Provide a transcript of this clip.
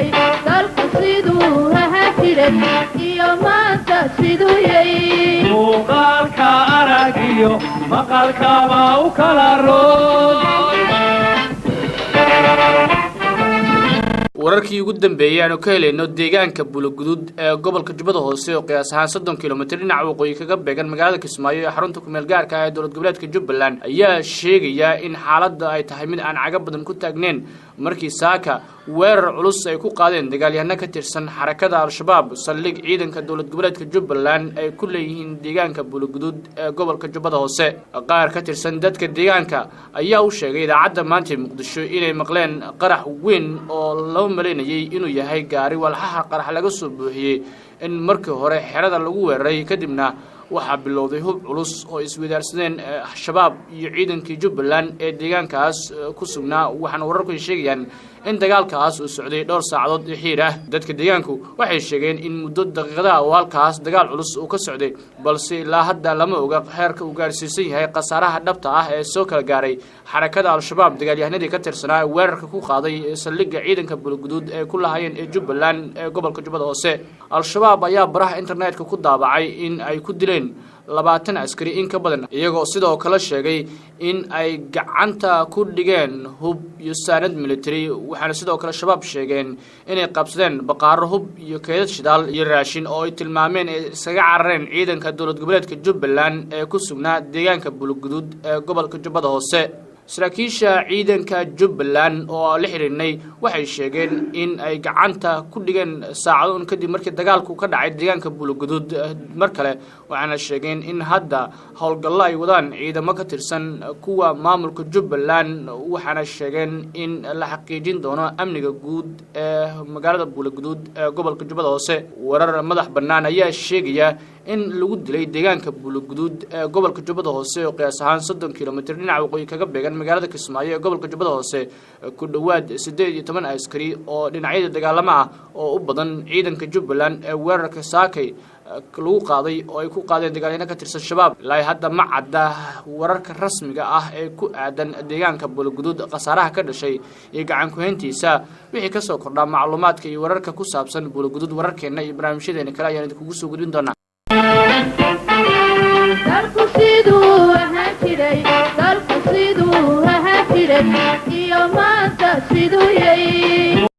jiray dalka siduu ahaa jiray iyo maanta siduu yahay muuqaalka aragiyo maqalkaba u kala roon wararkii ugu dambeeyay aanu ka helayno deegaanka Bulugudud ee gobolka Jubbada Hoose oo qiyaas ahaan 30 kiiloomitir dhinaca waqooyi kaga beegan magaalada Kismaayo ee xarunta ku meel gaarka ah ee dowlad goboleedka Jubbaland ayaa sheegaya in xaaladda ay tahay mid aan caga badan ku taagneen markii saaka weerar culus ay ku qaadeen dagaalyahano ka tirsan xarakada Al-Shabaab saldhig ciidanka dowlad goboleedka Jubbaland ay ku leeyihiin deegaanka Bulugudud ee gobolka Jubbada Hoose qaar ka tirsan dadka deegaanka ayaa u sheegay idaacadda maanta Muqdisho inay maqleen qarax weyn oo maleynayay inuu yahay gaari walxaha qarax laga soo buuxiyay in markii hore xerada lagu weeraray kadibna waxa bilowday hub culus oo iswadaarsadeen shabaab iyo ciidankii Jubbaland ee deegaankaas ku sugnaa waxaan wararku sheegayaan in dagaalkaas uu socday dhowr saacadood xiir ah dadka deegaanku waxay sheegeen in muddo daqiiqada oo halkaas dagaal culus uu ka socday balse ilaa hadda lama oga heerka uu gaarsiisan yahay qasaaraha dhabta ah ee soo kala gaaray xarakada Al-Shabaab dagaalyahanadii ka tirsanaa weerarka ku qaaday saldhigga ciidanka Bulugudud ee ku lahaayeen ee Jubbaland ee gobolka Jubbada Hoose Al-Shabaab ayaa baraha internetka ku daabacay in ay ku dileen 20 askari in ka badan iyagoo sidoo kale sheegay in ay gacanta ku dhigeen hub iyo saanad military waxaana sidoo kale shabaab sheegeen inay qabsadeen baqaaro hub iyo keedad shidaal iyo raashin oo ay tilmaameen isaga carareen ciidanka dowlad goboleedka Jubbaland ee ku sugnaa deegaanka Bulugudud ee gobolka Jubbada Hoose saraakiisha ciidanka Jubbaland oo la xiriirnay waxay sheegeen in ay gacanta ku dhigeen saacado kadib markii dagaalku ka dhacay deegaanka Bulugudud mar kale waxaana sheegeen in hadda howlgallo ay wadaan ciidamo ka tirsan kuwa maamulka Jubbaland waxaana sheegeen in la xaqiijin doono amniga guud ee magaalada Bulugudud ee gobolka Jubbada Hoose warar madax bannaan ayaa sheegaya in lagu dilay deegaanka Bulugudud ee gobolka Jubbada Hoose oo qiyaas ahaan 30 kiiloomitir dhinaca waqooyi kaga beegan magaalada Kismaayo ee gobolka Jubbada Hoose ku dhawaad 18 askari oo dhinacyada dagaalama ah oo u badan ciidanka Jubbaland ee weerarka saakay lagu qaaday oo ay ku qaadeen dagaalyahano ka tirsan shabaab ilaa hadda ma cadda wararka rasmiga ah ee ku aadan deegaanka Bulugudud qasaaraha ka dhashay iyo gacan ku heyntiisa wixii ka soo kordha macluumaadka iyo wararka ku saabsan Bulugudud wararkeena iyo barnaamijyadeena kale ayaan idinku soo gudbin doonaa dalku siduu ahaa jiray dalku siduu ahaa jiray iyo maanta siduu yahay